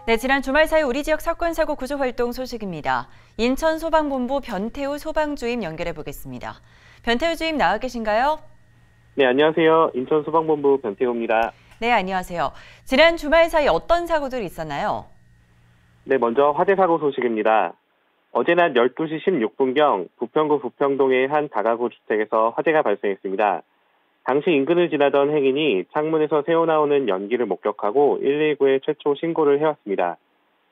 네, 지난 주말 사이 우리 지역 사건 사고 구조 활동 소식입니다. 인천 소방본부 변태우 소방주임 연결해 보겠습니다. 변태우 주임 나와 계신가요? 네, 안녕하세요. 인천 소방본부 변태우입니다. 네, 안녕하세요. 지난 주말 사이 어떤 사고들이 있었나요? 네, 먼저 화재 사고 소식입니다. 어제 낮 12시 16분경 부평구 부평동의 한 다가구 주택에서 화재가 발생했습니다. 당시 인근을 지나던 행인이 창문에서 새어나오는 연기를 목격하고 119에 최초 신고를 해왔습니다.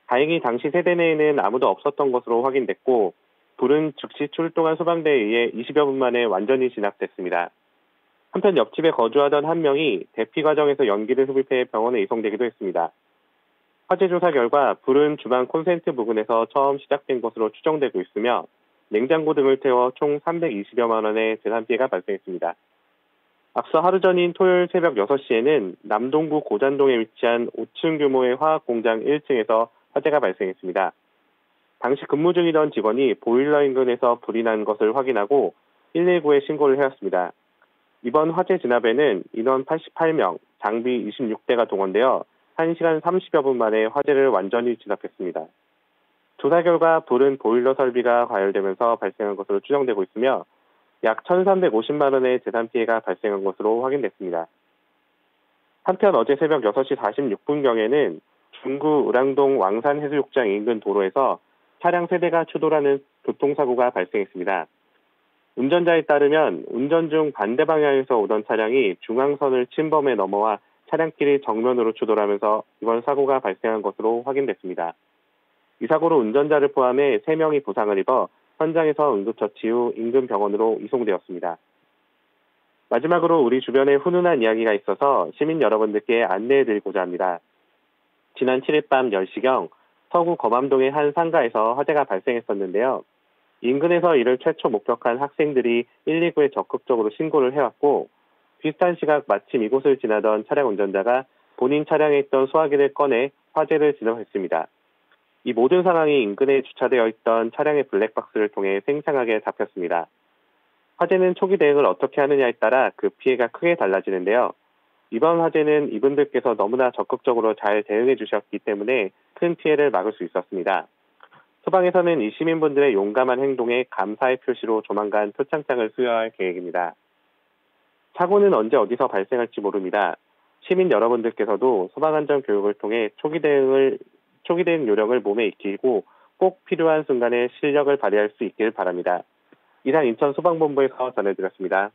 다행히 당시 세대 내에는 아무도 없었던 것으로 확인됐고, 불은 즉시 출동한 소방대에 의해 20여 분 만에 완전히 진압됐습니다. 한편 옆집에 거주하던 한 명이 대피 과정에서 연기를 흡입해 병원에 이송되기도 했습니다. 화재 조사 결과 불은 주방 콘센트 부근에서 처음 시작된 것으로 추정되고 있으며 냉장고 등을 태워 총 320여만 원의 재산 피해가 발생했습니다. 앞서 하루 전인 토요일 새벽 6시에는 남동구 고잔동에 위치한 5층 규모의 화학 공장 1층에서 화재가 발생했습니다. 당시 근무 중이던 직원이 보일러 인근에서 불이 난 것을 확인하고 119에 신고를 해왔습니다. 이번 화재 진압에는 인원 88명, 장비 26대가 동원되어 1시간 30여 분 만에 화재를 완전히 진압했습니다. 조사 결과 불은 보일러 설비가 과열되면서 발생한 것으로 추정되고 있으며 약 1,350만 원의 재산 피해가 발생한 것으로 확인됐습니다. 한편 어제 새벽 6시 46분경에는 중구 을왕동 왕산해수욕장 인근 도로에서 차량 세대가 추돌하는 교통사고가 발생했습니다. 운전자에 따르면 운전 중 반대 방향에서 오던 차량이 중앙선을 침범해 넘어와 차량끼리 정면으로 추돌하면서 이번 사고가 발생한 것으로 확인됐습니다. 이 사고로 운전자를 포함해 3명이 부상을 입어 현장에서 응급처치 후 인근 병원으로 이송되었습니다. 마지막으로 우리 주변에 훈훈한 이야기가 있어서 시민 여러분들께 안내해드리고자 합니다. 지난 7일 밤 10시경 서구 검암동의 한 상가에서 화재가 발생했었는데요. 인근에서 이를 최초 목격한 학생들이 119에 적극적으로 신고를 해왔고, 비슷한 시각 마침 이곳을 지나던 차량 운전자가 본인 차량에 있던 소화기를 꺼내 화재를 진압했습니다. 이 모든 상황이 인근에 주차되어 있던 차량의 블랙박스를 통해 생생하게 잡혔습니다. 화재는 초기 대응을 어떻게 하느냐에 따라 그 피해가 크게 달라지는데요. 이번 화재는 이분들께서 너무나 적극적으로 잘 대응해 주셨기 때문에 큰 피해를 막을 수 있었습니다. 소방에서는 이 시민분들의 용감한 행동에 감사의 표시로 조만간 표창장을 수여할 계획입니다. 사고는 언제 어디서 발생할지 모릅니다. 시민 여러분들께서도 소방안전 교육을 통해 초기 대응 요령을 몸에 익히고 꼭 필요한 순간에 실력을 발휘할 수 있길 바랍니다. 이상 인천 소방본부에서 전해드렸습니다.